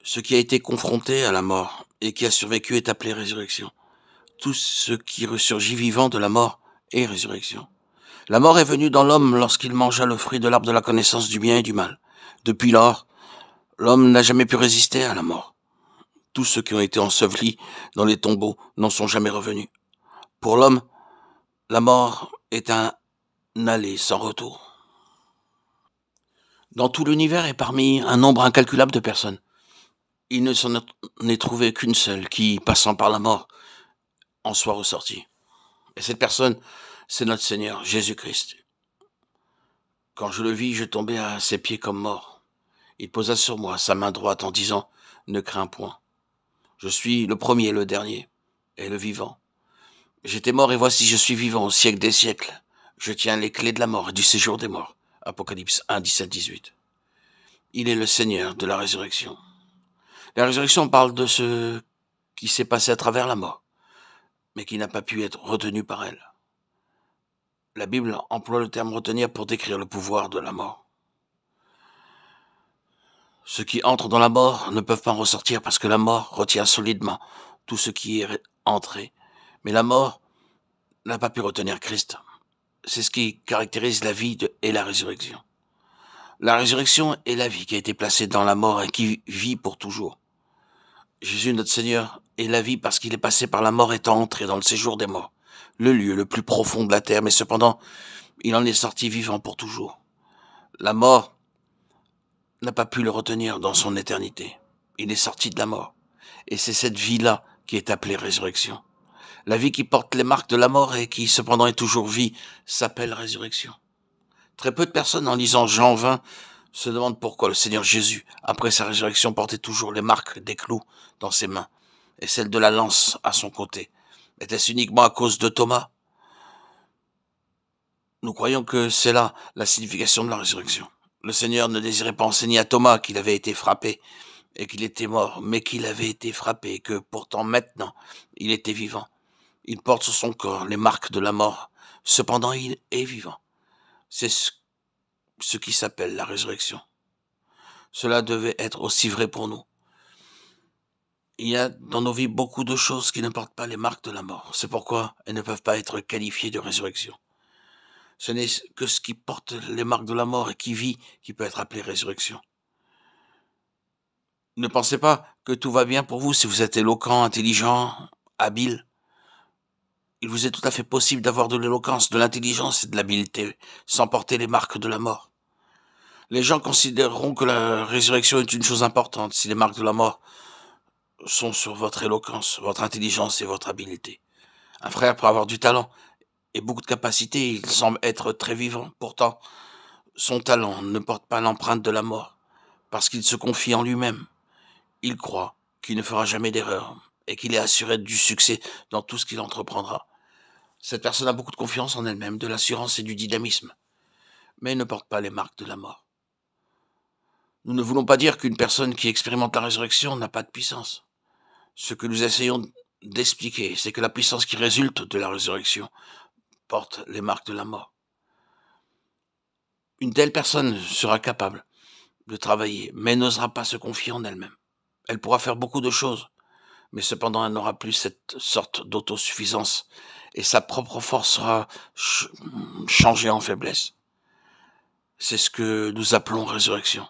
Ce qui a été confronté à la mort et qui a survécu est appelé résurrection. Tout ce qui ressurgit vivant de la mort est résurrection. La mort est venue dans l'homme lorsqu'il mangea le fruit de l'arbre de la connaissance du bien et du mal. Depuis lors, l'homme n'a jamais pu résister à la mort. Tous ceux qui ont été ensevelis dans les tombeaux n'en sont jamais revenus. Pour l'homme, la mort est un aller sans retour. Dans tout l'univers et parmi un nombre incalculable de personnes, il ne s'en est trouvé qu'une seule qui, passant par la mort, en soit ressortie. Et cette personne, c'est notre Seigneur Jésus-Christ. Quand je le vis, je tombais à ses pieds comme mort. Il posa sur moi sa main droite en disant « Ne crains point. Je suis le premier, le dernier, et le vivant. J'étais mort et voici je suis vivant au siècle des siècles. Je tiens les clés de la mort et du séjour des morts. » Apocalypse 1, 17, 18. Il est le Seigneur de la résurrection. La résurrection parle de ce qui s'est passé à travers la mort, mais qui n'a pas pu être retenu par elle. La Bible emploie le terme retenir pour décrire le pouvoir de la mort. Ceux qui entrent dans la mort ne peuvent pas en ressortir parce que la mort retient solidement tout ce qui est entré. Mais la mort n'a pas pu retenir Christ. C'est ce qui caractérise la vie et la résurrection. La résurrection est la vie qui a été placée dans la mort et qui vit pour toujours. Jésus, notre Seigneur, est la vie parce qu'il est passé par la mort étant entré dans le séjour des morts, le lieu le plus profond de la terre, mais cependant, il en est sorti vivant pour toujours. La mort n'a pas pu le retenir dans son éternité. Il est sorti de la mort. Et c'est cette vie-là qui est appelée résurrection. La vie qui porte les marques de la mort et qui cependant est toujours vie s'appelle résurrection. Très peu de personnes en lisant Jean 20 se demandent pourquoi le Seigneur Jésus, après sa résurrection, portait toujours les marques des clous dans ses mains et celle de la lance à son côté. Était-ce uniquement à cause de Thomas? Nous croyons que c'est là la signification de la résurrection. Le Seigneur ne désirait pas enseigner à Thomas qu'il avait été frappé et qu'il était mort, mais qu'il avait été frappé et que pourtant maintenant il était vivant. Il porte sur son corps les marques de la mort, cependant il est vivant. C'est ce qui s'appelle la résurrection. Cela devait être aussi vrai pour nous. Il y a dans nos vies beaucoup de choses qui ne portent pas les marques de la mort. C'est pourquoi elles ne peuvent pas être qualifiées de résurrection. Ce n'est que ce qui porte les marques de la mort et qui vit qui peut être appelé résurrection. Ne pensez pas que tout va bien pour vous si vous êtes éloquent, intelligent, habile. Il vous est tout à fait possible d'avoir de l'éloquence, de l'intelligence et de l'habileté sans porter les marques de la mort. Les gens considéreront que la résurrection est une chose importante si les marques de la mort sont sur votre éloquence, votre intelligence et votre habileté. Un frère peut avoir du talent et beaucoup de capacités, il semble être très vivant. Pourtant, son talent ne porte pas l'empreinte de la mort, parce qu'il se confie en lui-même. Il croit qu'il ne fera jamais d'erreur et qu'il est assuré du succès dans tout ce qu'il entreprendra. Cette personne a beaucoup de confiance en elle-même, de l'assurance et du dynamisme, mais ne porte pas les marques de la mort. Nous ne voulons pas dire qu'une personne qui expérimente la résurrection n'a pas de puissance. Ce que nous essayons d'expliquer, c'est que la puissance qui résulte de la résurrection porte les marques de la mort. Une telle personne sera capable de travailler, mais n'osera pas se confier en elle-même. Elle pourra faire beaucoup de choses, mais cependant elle n'aura plus cette sorte d'autosuffisance et sa propre force sera changée en faiblesse. C'est ce que nous appelons résurrection.